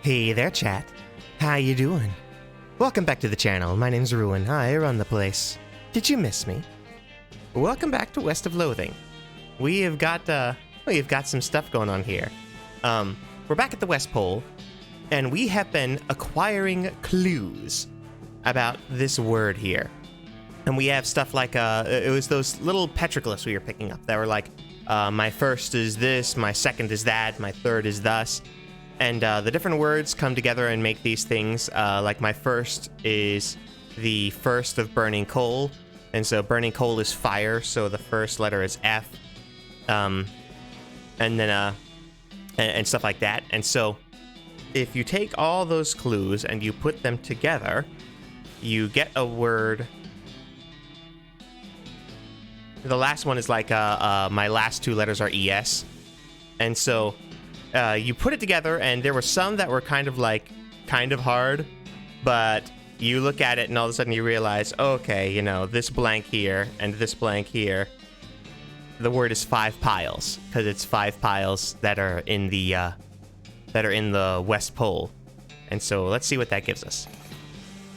Hey there, chat. How you doing? Welcome back to the channel. My name's Ruin. I run the place. Did you miss me? Welcome back to West of Loathing. We've got some stuff going on here. We're back at the West Pole, and we have been acquiring clues about this word here. And we have stuff like, it was those little petroglyphs we were picking up that were like, my first is this, my second is that, my third is thus. And the different words come together and make these things. Like my first is the first of burning coal. And so burning coal is fire, so the first letter is F. And then, and stuff like that. And so if you take all those clues and you put them together, you get a word. The last one is like, my last two letters are ES. And so you put it together, and there were some that were kind of hard, but you look at it and all of a sudden you realize, okay, you know, this blank here and this blank here, the word is 5 piles, because it's 5 piles that are in the West Pole. And so let's see what that gives us.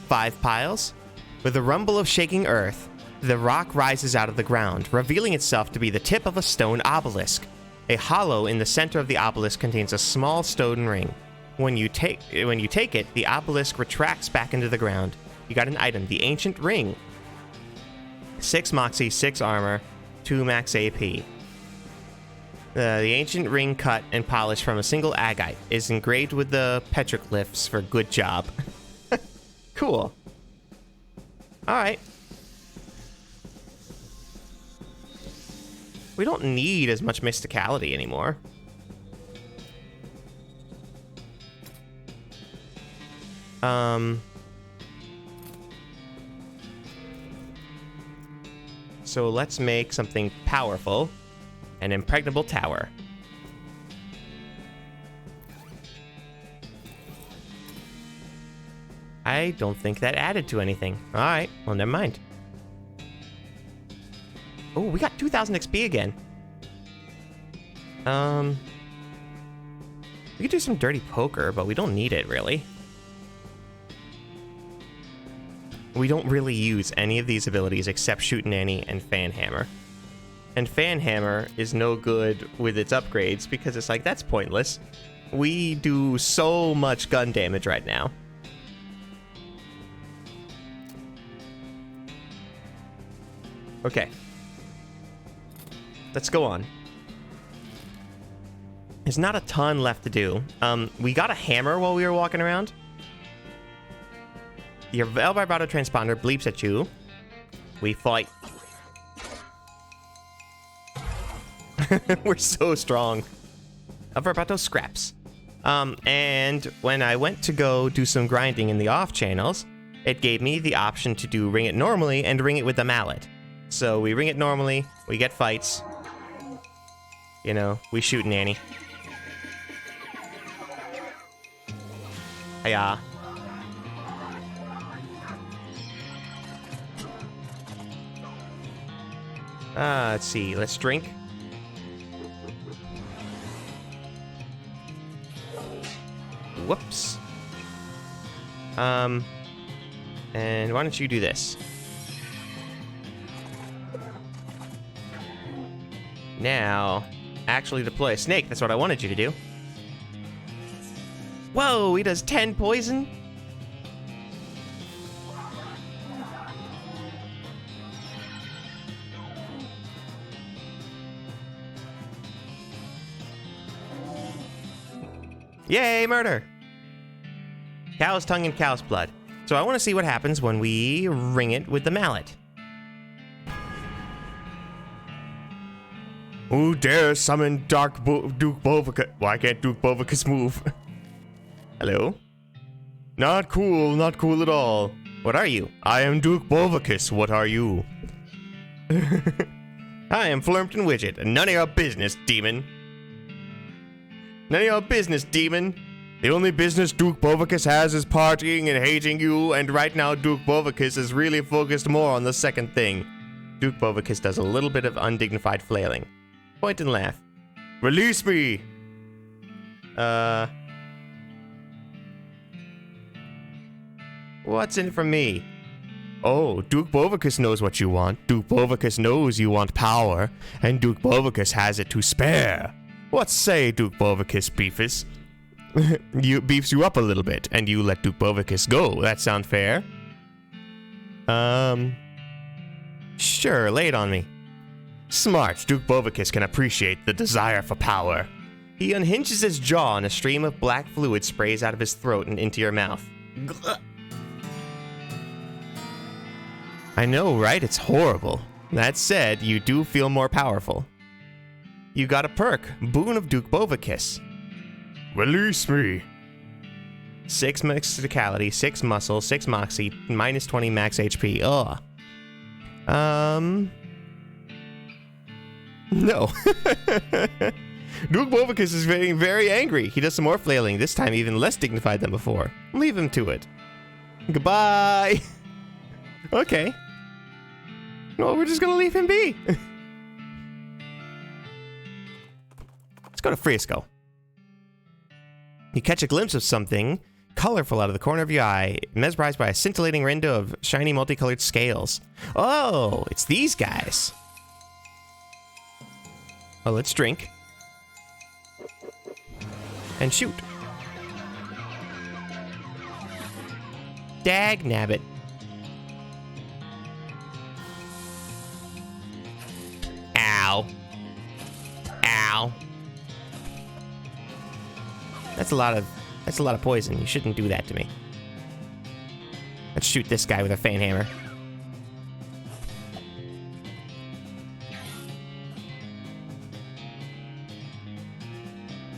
5 piles. With a rumble of shaking earth, the rock rises out of the ground, revealing itself to be the tip of a stone obelisk. A hollow in the center of the obelisk contains a small stone ring. When you take it, the obelisk retracts back into the ground. You got an item, the ancient ring. 6 moxie, 6 armor, 2 max AP. The ancient ring cut and polished from a single agate is engraved with the petroglyphs for good job. Cool. Alright. We don't need as much mysticality anymore. So let's make something powerful. An impregnable tower. I don't think that added to anything. Alright, well, never mind. Oh, we got 2,000 XP again. We could do some dirty poker, but we don't need it, really. We don't really use any of these abilities except Shoot Nanny and Fan Hammer. And Fan Hammer is no good with its upgrades because it's like, that's pointless. We do so much gun damage right now. Okay. Let's go on. There's not a ton left to do. We got a hammer while we were walking around. Your El Vibrato transponder bleeps at you. We fight. We're so strong. El Vibrato scraps. And when I went to go do some grinding in the off channels, it gave me the option to do ring it normally and ring it with the mallet. So we ring it normally, we get fights. You know, we shoot Nanny. Hiya. Let's see. Let's drink. Whoops. And why don't you do this? Now, actually deploy a snake. That's what I wanted you to do. Whoa, he does 10 poison? Yay, murder! Cow's tongue and cow's blood. So I want to see what happens when we ring it with the mallet. Who dares summon Duke Bovicus? Why can't Duke Bovicus move? Hello? Not cool at all. What are you? I am Duke Bovicus, what are you? I am Flurmpton Widget, and none of your business, demon. None of your business, demon. The only business Duke Bovicus has is partying and hating you, and right now Duke Bovicus is really focused more on the second thing. Duke Bovicus does a little bit of undignified flailing. Point and laugh. Release me! What's in it for me? Oh, Duke Bovicus knows what you want. Duke Bovicus knows you want power, and Duke Bovicus has it to spare. What say, Duke Bovicus Beefus? You beefs you up a little bit, and you let Duke Bovicus go. That sound fair? Sure, lay it on me. Smart, Duke Bovicus can appreciate the desire for power. He unhinges his jaw and a stream of black fluid sprays out of his throat and into your mouth. Gluh. I know, right? It's horrible. That said, you do feel more powerful. You got a perk, Boon of Duke Bovicus. Release me. 6 physicality, 6 muscle, 6 moxie, minus 20 max HP. Ugh. No. Duke Bovicus is very, very angry. He does some more flailing, this time even less dignified than before. Leave him to it. Goodbye. Okay. Well, we're just gonna leave him be. Let's go to Frisco. You catch a glimpse of something colorful out of the corner of your eye, mesmerized by a scintillating rainbow of shiny multicolored scales. Oh, it's these guys. Well, let's drink. And shoot. Dag nabbit. Ow. Ow. That's a lot of poison. You shouldn't do that to me. Let's shoot this guy with a fan hammer.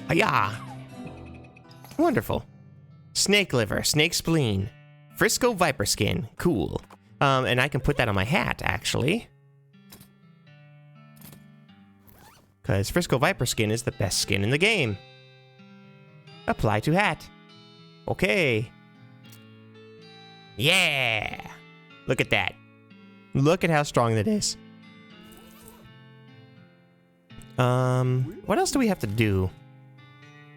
Hiya! Wonderful. Snake liver, snake spleen, Frisco viper skin. Cool. And I can put that on my hat, actually. Because Frisco viper skin is the best skin in the game. Apply to hat. Okay. Yeah! Look at that. Look at how strong that is. What else do we have to do?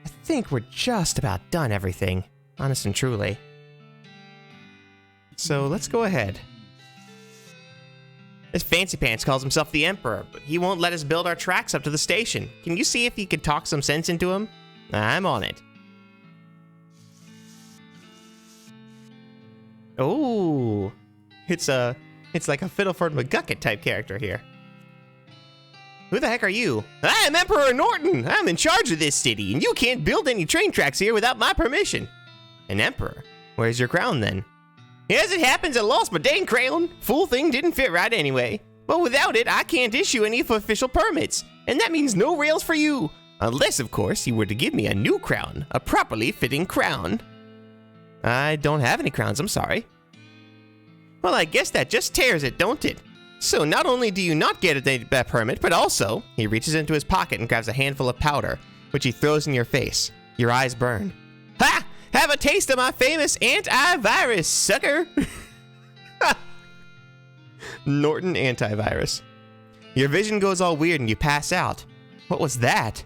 I think we're just about done everything, honest and truly. So let's go ahead. This Fancy Pants calls himself the Emperor, but he won't let us build our tracks up to the station. Can you see if you can talk some sense into him? I'm on it. Oh, it's like a Fiddleford McGucket type character here. Who the heck are you? I'm Emperor Norton. I'm in charge of this city, and you can't build any train tracks here without my permission. An emperor? Where's your crown then? As it happens, I lost my dang crown. Fool thing didn't fit right anyway. But without it, I can't issue any official permits, and that means no rails for you. Unless, of course, you were to give me a new crown, a properly fitting crown. I don't have any crowns, I'm sorry. Well, I guess that just tears it, don't it? So not only do you not get a permit, but also, he reaches into his pocket and grabs a handful of powder, which he throws in your face. Your eyes burn. Ha! Have a taste of my famous antivirus, sucker! Norton antivirus. Your vision goes all weird and you pass out. What was that?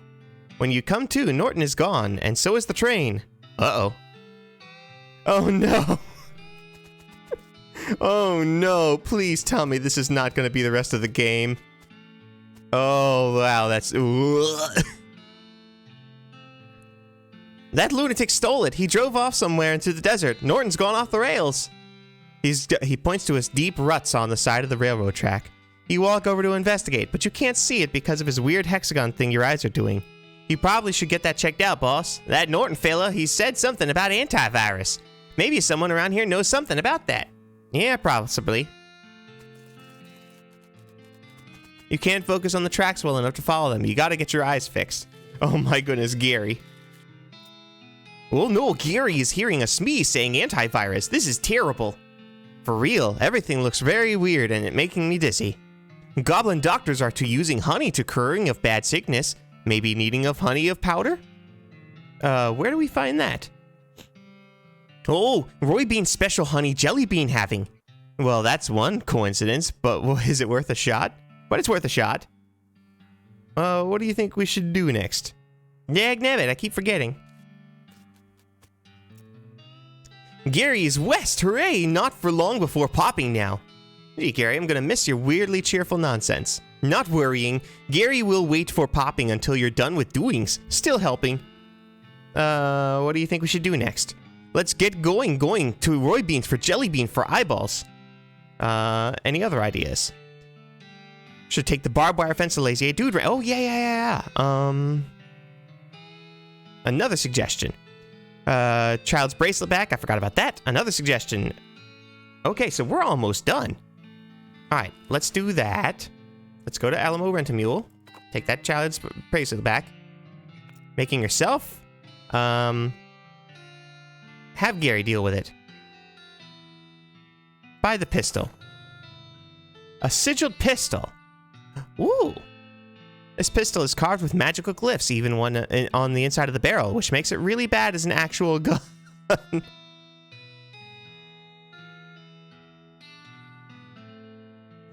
When you come to, Norton is gone, and so is the train. Uh-oh. Oh no. Oh no, please tell me this is not going to be the rest of the game. Oh wow, that's... That lunatic stole it. He drove off somewhere into the desert. Norton's gone off the rails. He points to his deep ruts on the side of the railroad track. You walk over to investigate, but you can't see it because of his weird hexagon thing your eyes are doing. You probably should get that checked out, boss. That Norton fella, he said something about antivirus. Maybe someone around here knows something about that. Yeah, possibly. You can't focus on the tracks well enough to follow them. You gotta get your eyes fixed. Oh my goodness, Gary. Oh no, Gary is hearing a Smee saying antivirus. This is terrible. For real, everything looks very weird and it's making me dizzy. Goblin doctors are to using honey to curing of bad sickness. Maybe needing of honey of powder? Where do we find that? Oh, Roy Bean's special honey jelly bean having. Well, that's one coincidence, but is it worth a shot? But it's worth a shot. What do you think we should do next? Dag nabbit, I keep forgetting. Gary is west, hooray! Not for long before popping now. Hey, Gary, I'm gonna miss your weirdly cheerful nonsense. Not worrying. Gary will wait for popping until you're done with doings. Still helping. What do you think we should do next? Let's get going to Roy Beans for Jelly Bean for eyeballs. Any other ideas? Should take the barbed wire fence to Lazy A Dude. Oh, yeah. Another suggestion. Child's bracelet back. I forgot about that. Another suggestion. Okay, so we're almost done. Alright, let's do that. Let's go to Alamo Rent-A-Mule. Take that child's bracelet back. Making yourself. Have Gary deal with it. Buy the pistol. A sigiled pistol. Ooh. This pistol is carved with magical glyphs, even one on the inside of the barrel, which makes it really bad as an actual gun.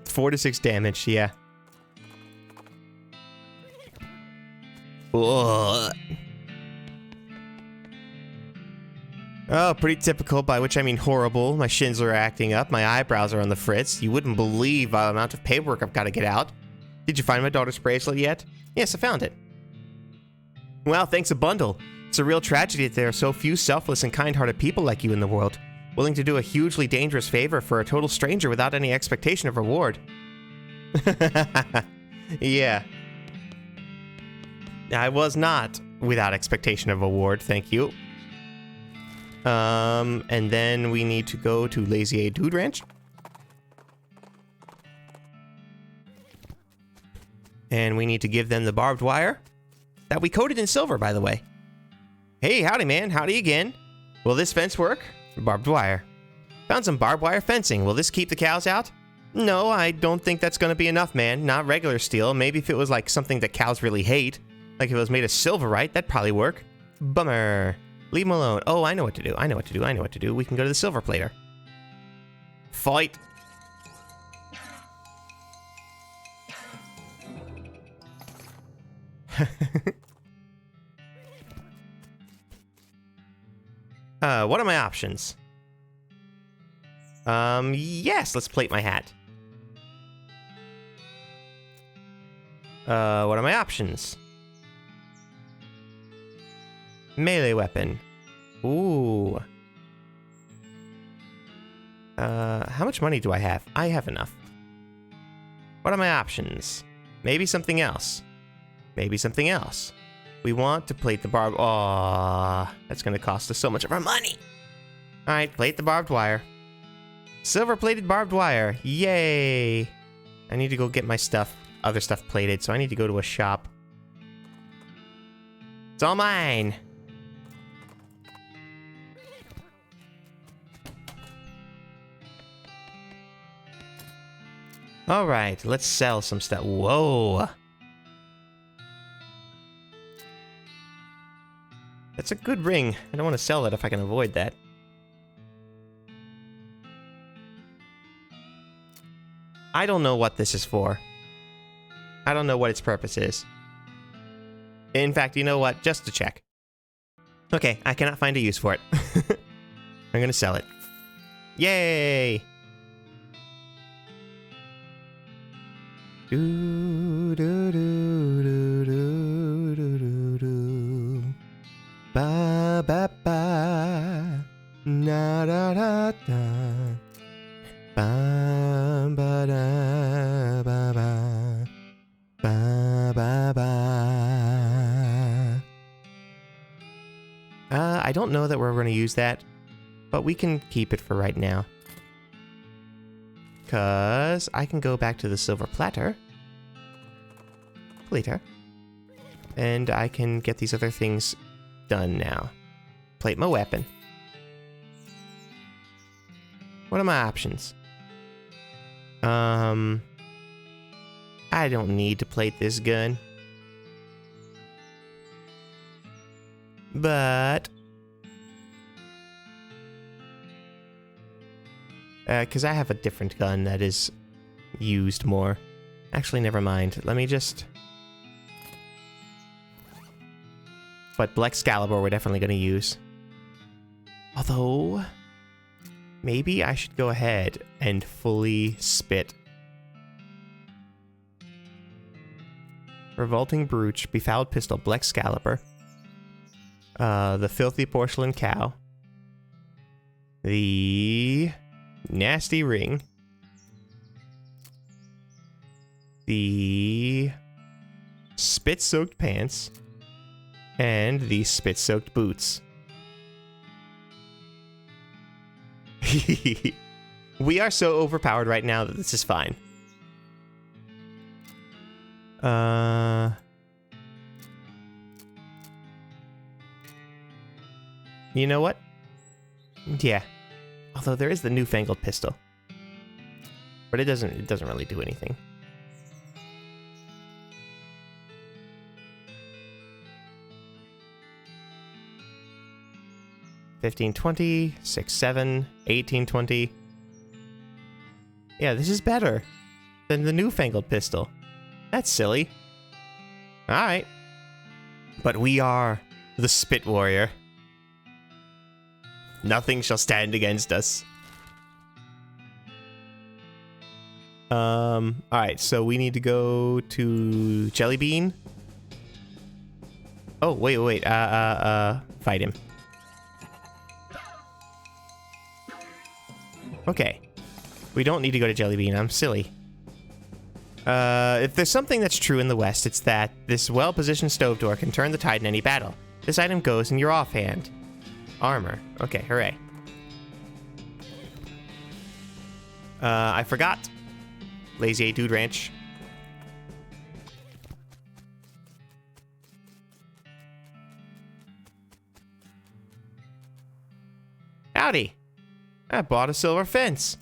4 to 6 damage, yeah. Ugh. Oh, pretty typical, by which I mean horrible. My shins are acting up, my eyebrows are on the fritz. You wouldn't believe the amount of paperwork I've got to get out. Did you find my daughter's bracelet yet? Yes, I found it. Well, thanks a bundle. It's a real tragedy that there are so few selfless and kind-hearted people like you in the world, willing to do a hugely dangerous favor for a total stranger without any expectation of reward. Yeah. I was not without expectation of reward, thank you. And then we need to go to Lazy A Dude Ranch. And we need to give them the barbed wire that we coated in silver, by the way. Hey, howdy, man. Howdy again. Will this fence work? Barbed wire. Found some barbed wire fencing. Will this keep the cows out? No, I don't think that's going to be enough, man. Not regular steel. Maybe if it was like something that cows really hate. Like if it was made of silverite, that'd probably work. Bummer. Leave him alone. Oh, I know what to do. I know what to do. I know what to do. We can go to the silver plater. Fight. What are my options? Yes, let's plate my hat. What are my options? Melee weapon. Ooh. How much money do I have? I have enough. What are my options? Maybe something else. Maybe something else. We want to plate the barbed... Aww, that's gonna cost us so much of our money. Alright, plate the barbed wire. Silver-plated barbed wire. Yay! I need to go get my stuff, other stuff plated, so I need to go to a shop. It's all mine! Alright, let's sell some stuff. Whoa! That's a good ring. I don't want to sell it if I can avoid that. I don't know what this is for. I don't know what its purpose is. In fact, you know what? Just to check. Okay, I cannot find a use for it. I'm gonna sell it. Yay! Do do do do do do do. Ba ba ba. Na da da da. Ba ba da ba ba. Ba ba ba. I don't know that we're going to use that, but we can keep it for right now. Because I can go back to the silver platter. Later. And I can get these other things done now. Plate my weapon. What are my options? I don't need to plate this gun. But... because I have a different gun that is used more. Actually, never mind. Let me just... But Black Excalibur we're definitely going to use. Although... Maybe I should go ahead and fully spit. Revolting Brooch, Befouled Pistol, Black Scalloper, the Filthy Porcelain Cow, the Nasty Ring, the Spit-Soaked Pants, and the Spit-Soaked Boots. We are so overpowered right now that this is fine. You know what? Yeah. Although there is the newfangled pistol. But it doesn't really do anything. $15.20, $6.7, $18.20. Yeah, this is better than the newfangled pistol. That's silly. Alright. But we are the Spit Warrior. Nothing shall stand against us. Alright, so we need to go to Jellybean. Oh, wait, fight him. Okay. We don't need to go to Jellybean, I'm silly. If there's something that's true in the West, it's that this well-positioned stove door can turn the tide in any battle. This item goes in your offhand. Armor. Okay, hooray. I forgot. Lazy A Dude Ranch. Howdy. I bought a silver fence.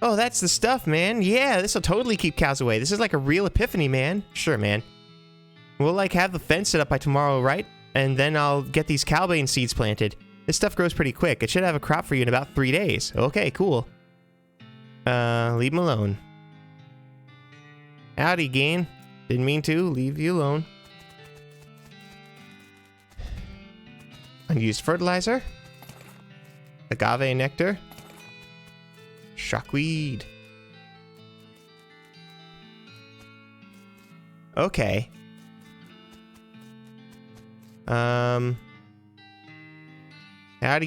Oh, that's the stuff, man. Yeah, this'll totally keep cows away. This is like a real epiphany, man. Sure, man. We'll, like, have the fence set up by tomorrow, right? And then I'll get these cowbane seeds planted. This stuff grows pretty quick. It should have a crop for you in about 3 days. Okay, cool. Leave him alone. Howdy, Gain. Didn't mean to. Leave you alone. Unused fertilizer. Agave nectar. Shockweed. Okay. Howdy,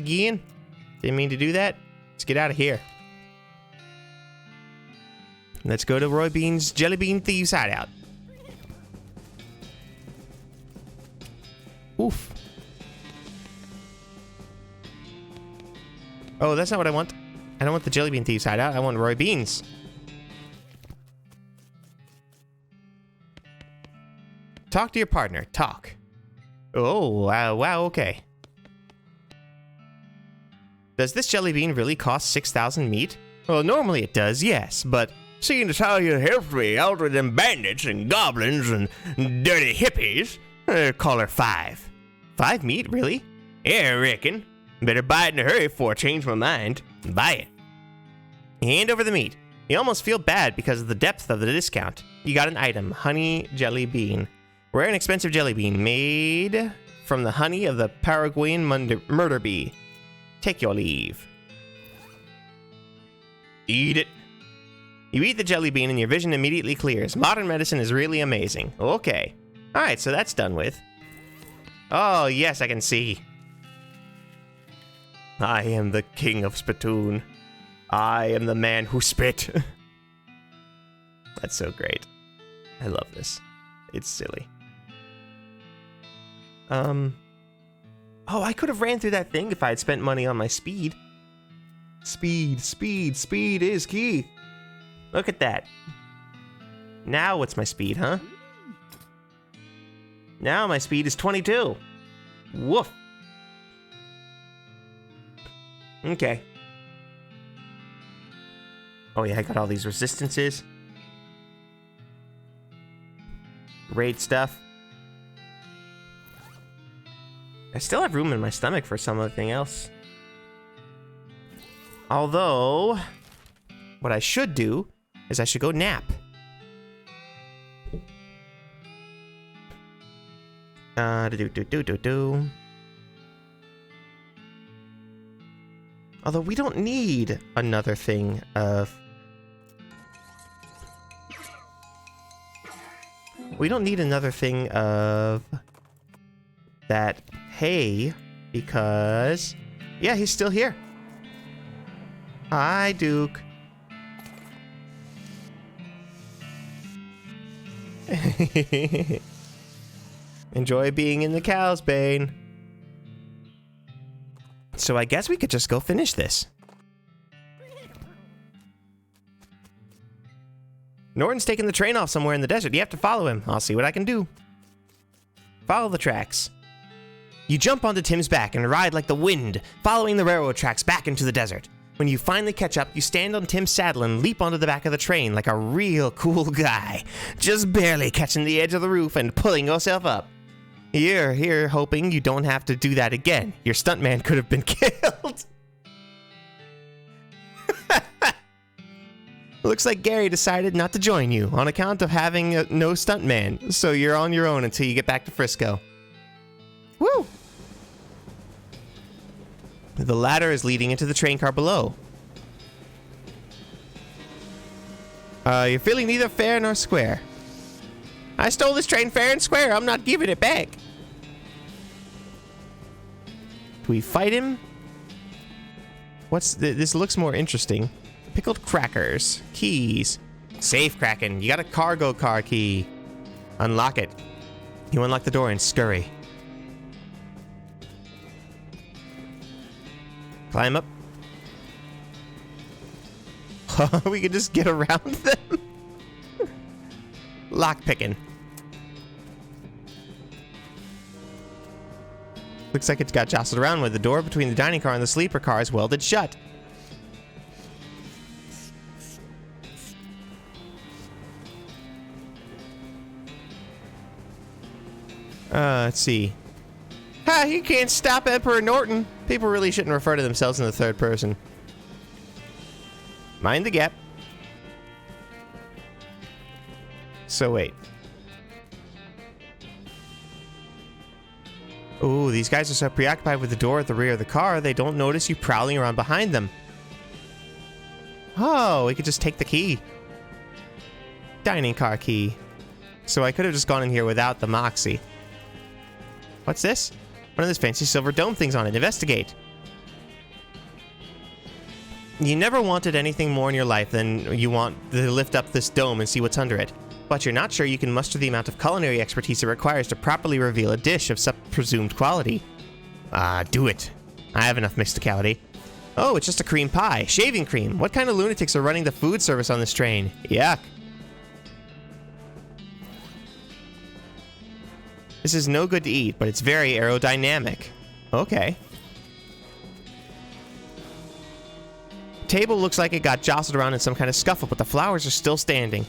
Gian. Didn't mean to do that. Let's get out of here. Let's go to Roy Bean's Jelly Bean Thieves Hideout. Oof. Oh, that's not what I want. I don't want the Jelly Bean Thieves Hideout. I want Roy Beans. Talk to your partner. Talk. Oh, wow, okay. Does this jelly bean really cost 6,000 meat? Well, normally it does, yes, but seeing as how you helped me out with them bandits and goblins and dirty hippies, call her 5. 5 meat, really? Yeah, I reckon. Better buy it in a hurry before I change my mind. Buy it. Hand over the meat. You almost feel bad because of the depth of the discount. You got an item, honey jelly bean. Rare and expensive jelly bean made from the honey of the Paraguayan murder bee. Take your leave. Eat it. You eat the jelly bean and your vision immediately clears. Modern medicine is really amazing. Okay. Alright, so that's done with. Oh, yes, I can see. I am the king of Spittoon. I am the man who spit. That's so great. I love this. It's silly. Oh, I could have ran through that thing if I had spent money on my speed. Speed is key. Look at that. Now what's my speed, huh? Now my speed is 22. Woof. Okay. Oh yeah, I got all these resistances. Raid stuff. I still have room in my stomach for something else. Although, what I should do is I should go nap. Although we don't need another thing of... We don't need another thing of that hay, because... Yeah, he's still here. Hi, Duke. Enjoy being in the cow's bane. So I guess we could just go finish this. Norton's taking the train off somewhere in the desert. You have to follow him. I'll see what I can do. Follow the tracks. You jump onto Tim's back and ride like the wind, following the railroad tracks back into the desert. When you finally catch up, you stand on Tim's saddle and leap onto the back of the train like a real cool guy, just barely catching the edge of the roof and pulling yourself up. You're here hoping you don't have to do that again. Your stuntman could have been killed. Looks like Gary decided not to join you on account of having no stuntman, so you're on your own until you get back to Frisco. Woo! The ladder is leading into the train car below. You're feeling neither fair nor square. I stole this train fair and square. I'm not giving it back. Do we fight him? This looks more interesting. Pickled crackers. Keys. Safe cracking. You got a cargo car key. Unlock it. You unlock the door and scurry. Climb up. We can just get around them. Lock picking. Looks like it's got jostled around with the door between the dining car and the sleeper car is welded shut. Let's see. Ha! You can't stop Emperor Norton. People really shouldn't refer to themselves in the third person. Mind the gap. So wait. Ooh, these guys are so preoccupied with the door at the rear of the car, they don't notice you prowling around behind them. Oh, we could just take the key. Dining car key. So I could have just gone in here without the Moxie. What's this? One of those fancy silver dome things on it. Investigate. You never wanted anything more in your life than you want to lift up this dome and see what's under it. But you're not sure you can muster the amount of culinary expertise it requires to properly reveal a dish of some presumed quality. Do it. I have enough mysticality. Oh, it's just a cream pie. Shaving cream. What kind of lunatics are running the food service on this train? Yuck. This is no good to eat, but it's very aerodynamic. Okay. Table looks like it got jostled around in some kind of scuffle, but the flowers are still standing.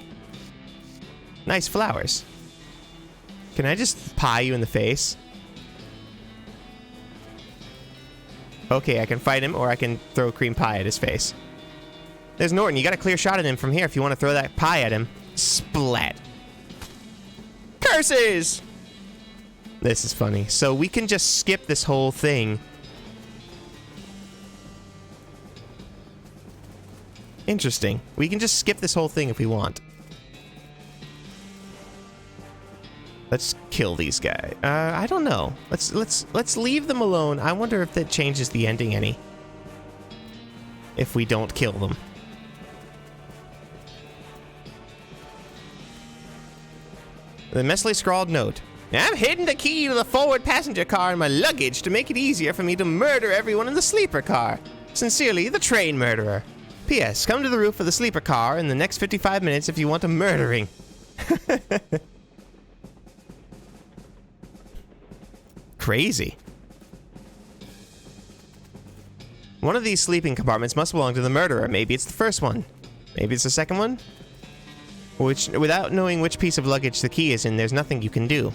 Nice flowers. Can I just pie you in the face? Okay, I can fight him, or I can throw cream pie at his face. There's Norton. You got a clear shot at him from here if you want to throw that pie at him. Splat. Curses! This is funny. So we can just skip this whole thing. Interesting. We can just skip this whole thing if we want. Let's kill these guys. I don't know. Let's leave them alone. I wonder if that changes the ending any. If we don't kill them. The messily scrawled note. I've hidden the key to the forward passenger car in my luggage to make it easier for me to murder everyone in the sleeper car. Sincerely, the train murderer. P.S. Come to the roof of the sleeper car in the next 55 minutes if you want a murdering. Crazy. One of these sleeping compartments must belong to the murderer. Maybe it's the first one. Maybe it's the second one? Without knowing which piece of luggage the key is in, there's nothing you can do.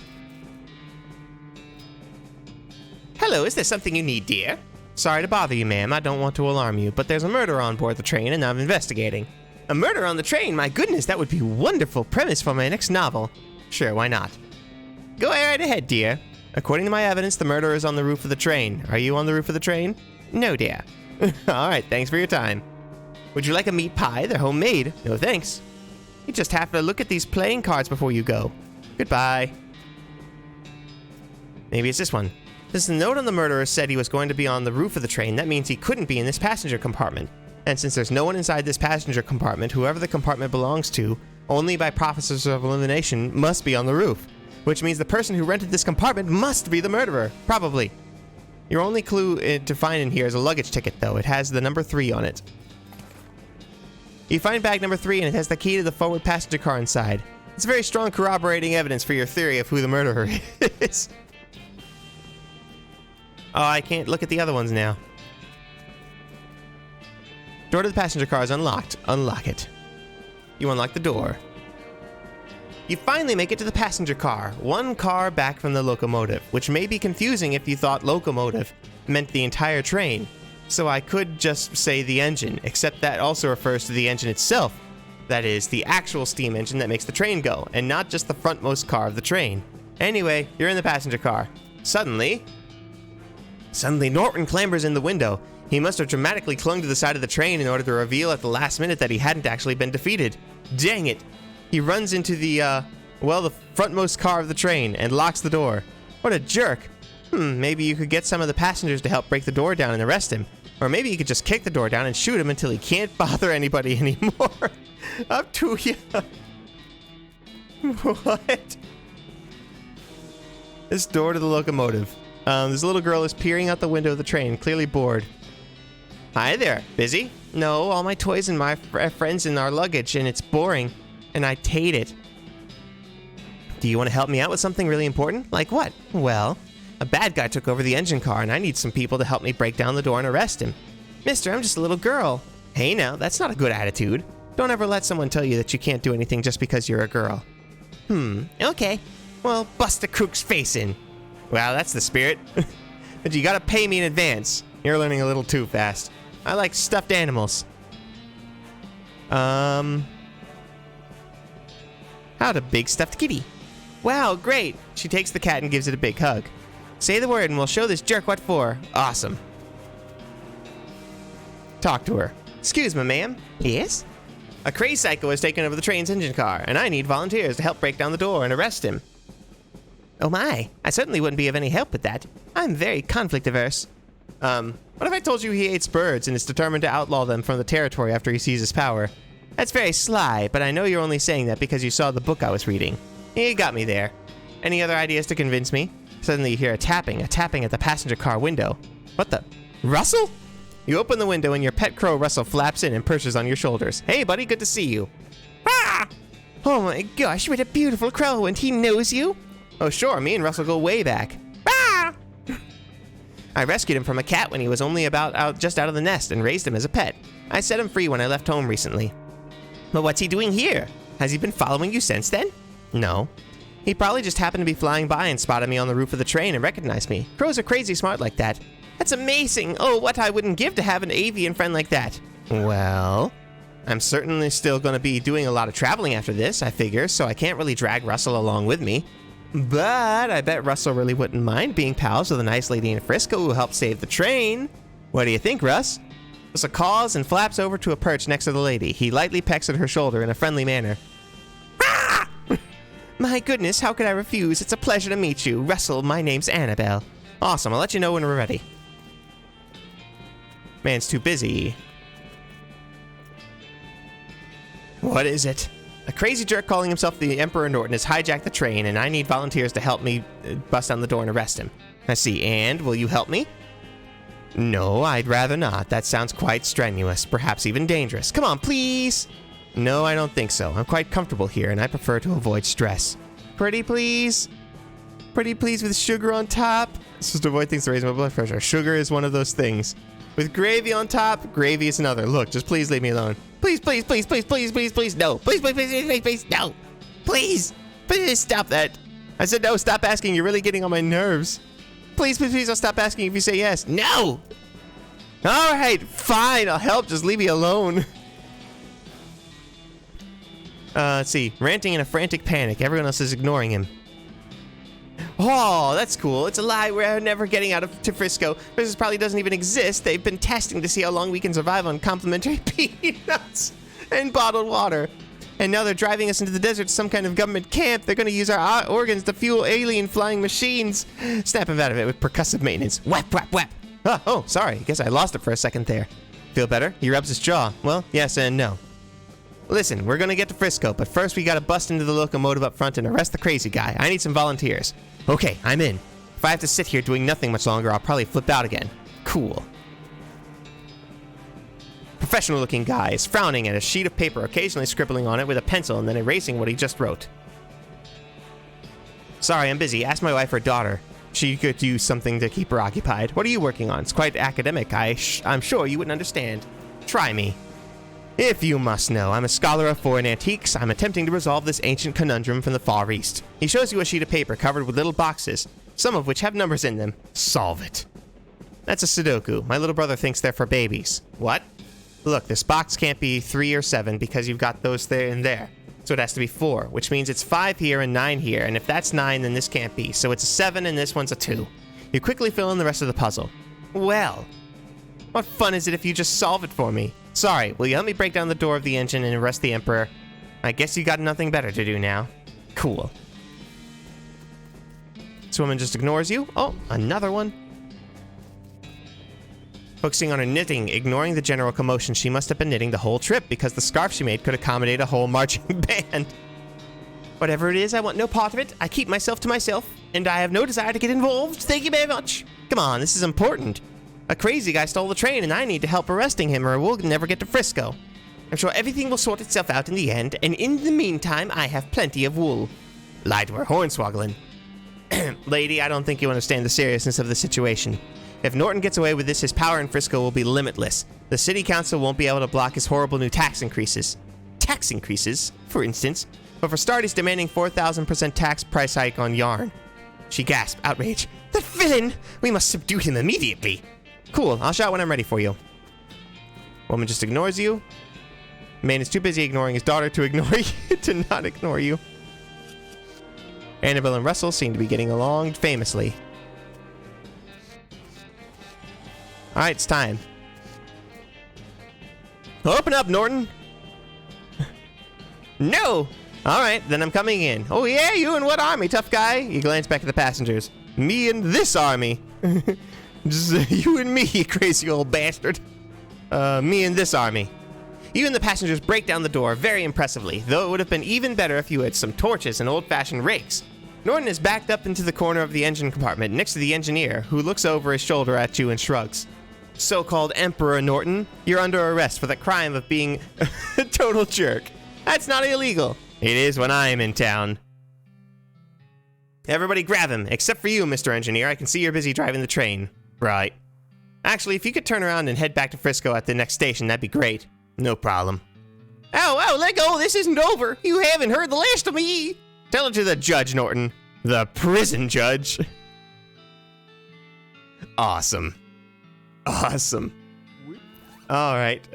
Hello, is there something you need, dear? Sorry to bother you, ma'am. I don't want to alarm you, but there's a murder on board the train, and I'm investigating. A murder on the train? My goodness, that would be a wonderful premise for my next novel. Sure, why not? Go right ahead, dear. According to my evidence, the murderer is on the roof of the train. Are you on the roof of the train? No, dear. Alright, thanks for your time. Would you like a meat pie? They're homemade. No thanks. You just have to look at these playing cards before you go. Goodbye. Maybe it's this one. Since the note on the murderer said he was going to be on the roof of the train, that means he couldn't be in this passenger compartment. And since there's no one inside this passenger compartment, whoever the compartment belongs to, only by process of elimination, must be on the roof. Which means the person who rented this compartment must be the murderer. Probably. Your only clue to find in here is a luggage ticket, though. It has the number 3 on it. You find bag number 3, and it has the key to the forward passenger car inside. It's very strong corroborating evidence for your theory of who the murderer is. Oh, I can't look at the other ones now. Door to the passenger car is unlocked. Unlock it. You unlock the door. You finally make it to the passenger car, one car back from the locomotive, which may be confusing if you thought locomotive meant the entire train. So I could just say the engine, except that also refers to the engine itself. That is, the actual steam engine that makes the train go, and not just the frontmost car of the train. Anyway, you're in the passenger car. Suddenly, Norton clambers in the window. He must have dramatically clung to the side of the train in order to reveal at the last minute that he hadn't actually been defeated. Dang it! He runs into the frontmost car of the train and locks the door. What a jerk! Maybe you could get some of the passengers to help break the door down and arrest him. Or maybe you could just kick the door down and shoot him until he can't bother anybody anymore. Up to you. What? This door to the locomotive. This little girl is peering out the window of the train, clearly bored. Hi there. Busy? No, all my toys and my friends in our luggage, and it's boring. And I hate it. Do you want to help me out with something really important? Like what? Well, a bad guy took over the engine car, and I need some people to help me break down the door and arrest him. Mister, I'm just a little girl. Hey now, that's not a good attitude. Don't ever let someone tell you that you can't do anything just because you're a girl. Okay. Well, bust the crook's face in. Well, that's the spirit. But you gotta pay me in advance. You're learning a little too fast. I like stuffed animals. How to big stuffed kitty. Wow, great. She takes the cat and gives it a big hug. Say the word and we'll show this jerk what for. Awesome. Talk to her. Excuse me, ma'am. Yes? A crazy psycho has taken over the train's engine car, and I need volunteers to help break down the door and arrest him. Oh my, I certainly wouldn't be of any help with that. I'm very conflict averse. What if I told you he hates birds and is determined to outlaw them from the territory after he sees his power? That's very sly, but I know you're only saying that because you saw the book I was reading. You got me there. Any other ideas to convince me? Suddenly you hear a tapping at the passenger car window. What the? Russell? You open the window and your pet crow Russell flaps in and perches on your shoulders. Hey buddy, good to see you. Ah! Oh my gosh, what a beautiful crow, and he knows you? Oh sure, me and Russell go way back. Ah! I rescued him from a cat when he was only just out of the nest and raised him as a pet. I set him free when I left home recently. But what's he doing here? Has he been following you since then? No. He probably just happened to be flying by and spotted me on the roof of the train and recognized me. Crows are crazy smart like that. That's amazing! Oh, what I wouldn't give to have an avian friend like that. Well, I'm certainly still going to be doing a lot of traveling after this, I figure, so I can't really drag Russell along with me. But I bet Russell really wouldn't mind being pals with a nice lady in Frisco who helped save the train. What do you think, Russ? Russell calls and flaps over to a perch next to the lady. He lightly pecks at her shoulder in a friendly manner. Ah! My goodness, how could I refuse? It's a pleasure to meet you. Russell, my name's Annabelle. Awesome, I'll let you know when we're ready. Man's too busy. What is it? A crazy jerk calling himself the Emperor Norton has hijacked the train, and I need volunteers to help me bust down the door and arrest him. I see, and will you help me? No, I'd rather not. That sounds quite strenuous, perhaps even dangerous. Come on, please! No, I don't think so. I'm quite comfortable here, and I prefer to avoid stress. Pretty please? Pretty please with sugar on top? This is to avoid things to raise my blood pressure. Sugar is one of those things. With gravy on top, gravy is another. Look, just please leave me alone. Please, please, please, please, please, please, please, no. Please, please, please, please, please, please, no. Please, please stop that. I said no, stop asking. You're really getting on my nerves. Please, please, please, I'll stop asking if you say yes. No. All right, fine, I'll help. Just leave me alone. Let's see. Ranting in a frantic panic. Everyone else is ignoring him. Oh, that's cool. It's a lie. We're never getting out to Frisco. This probably doesn't even exist. They've been testing to see how long we can survive on complimentary peanuts and bottled water. And now they're driving us into the desert to some kind of government camp. They're going to use our organs to fuel alien flying machines. Snap him out of it with percussive maintenance. Whap, whap, whap. Oh, sorry. Guess I lost it for a second there. Feel better? He rubs his jaw. Well, yes and no. Listen, we're going to get to Frisco, but first we got to bust into the locomotive up front and arrest the crazy guy. I need some volunteers. Okay, I'm in. If I have to sit here doing nothing much longer, I'll probably flip out again. Cool. Professional-looking guy is frowning at a sheet of paper, occasionally scribbling on it with a pencil and then erasing what he just wrote. Sorry, I'm busy. Ask my wife or daughter. She could use something to keep her occupied. What are you working on? It's quite academic. I'm sure you wouldn't understand. Try me. If you must know, I'm a scholar of foreign antiques. I'm attempting to resolve this ancient conundrum from the Far East. He shows you a sheet of paper covered with little boxes, some of which have numbers in them. Solve it. That's a Sudoku. My little brother thinks they're for babies. What? Look, this box can't be 3 or 7 because you've got those there and there. So it has to be 4, which means it's 5 here and 9 here, and if that's 9, then this can't be. So it's a 7 and this one's a 2. You quickly fill in the rest of the puzzle. Well, what fun is it if you just solve it for me? Sorry, will you help me break down the door of the engine and arrest the Emperor? I guess you got nothing better to do now. Cool. This woman just ignores you. Oh, another one. Focusing on her knitting, ignoring the general commotion. She must have been knitting the whole trip because the scarf she made could accommodate a whole marching band. Whatever it is, I want no part of it. I keep myself to myself, and I have no desire to get involved. Thank you very much. Come on, this is important. A crazy guy stole the train, and I need to help arresting him, or we'll never get to Frisco. I'm sure everything will sort itself out in the end, and in the meantime, I have plenty of wool. Lie to her, Hornswogglin. Lady, I don't think you understand the seriousness of the situation. If Norton gets away with this, his power in Frisco will be limitless. The city council won't be able to block his horrible new tax increases. Tax increases, for instance. But for start, he's demanding 4,000% tax price hike on yarn. She gasped, outraged. That villain! We must subdue him immediately. Cool, I'll shout when I'm ready for you. Woman just ignores you. Man is too busy ignoring his daughter to ignore you, to not ignore you. Annabelle and Russell seem to be getting along famously. Alright, it's time. Open up, Norton! No! Alright, then I'm coming in. Oh yeah, you and what army, tough guy? You glance back at the passengers. Me and this army. Just you and me, you crazy old bastard. Me and this army. You and the passengers break down the door very impressively, though it would have been even better if you had some torches and old-fashioned rakes. Norton is backed up into the corner of the engine compartment next to the engineer, who looks over his shoulder at you and shrugs. So-called Emperor Norton, you're under arrest for the crime of being a total jerk. That's not illegal. It is when I'm in town. Everybody grab him, except for you, Mr. Engineer. I can see you're busy driving the train. Right. Actually, if you could turn around and head back to Frisco at the next station, that'd be great. No problem. Ow, let go, this isn't over. You haven't heard the last of me. Tell it to the judge, Norton. The prison judge. Awesome. Awesome. Alright.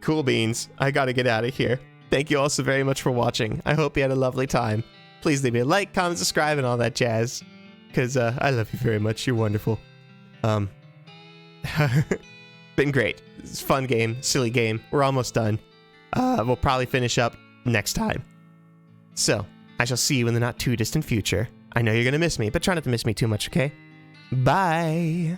Cool beans. I gotta get out of here. Thank you all so very much for watching. I hope you had a lovely time. Please leave me a like, comment, subscribe, and all that jazz. Because I love you very much. You're wonderful. Been great. It's a fun game. Silly game. We're almost done. We'll probably finish up next time. So, I shall see you in the not too distant future. I know you're going to miss me, but try not to miss me too much, okay? Bye!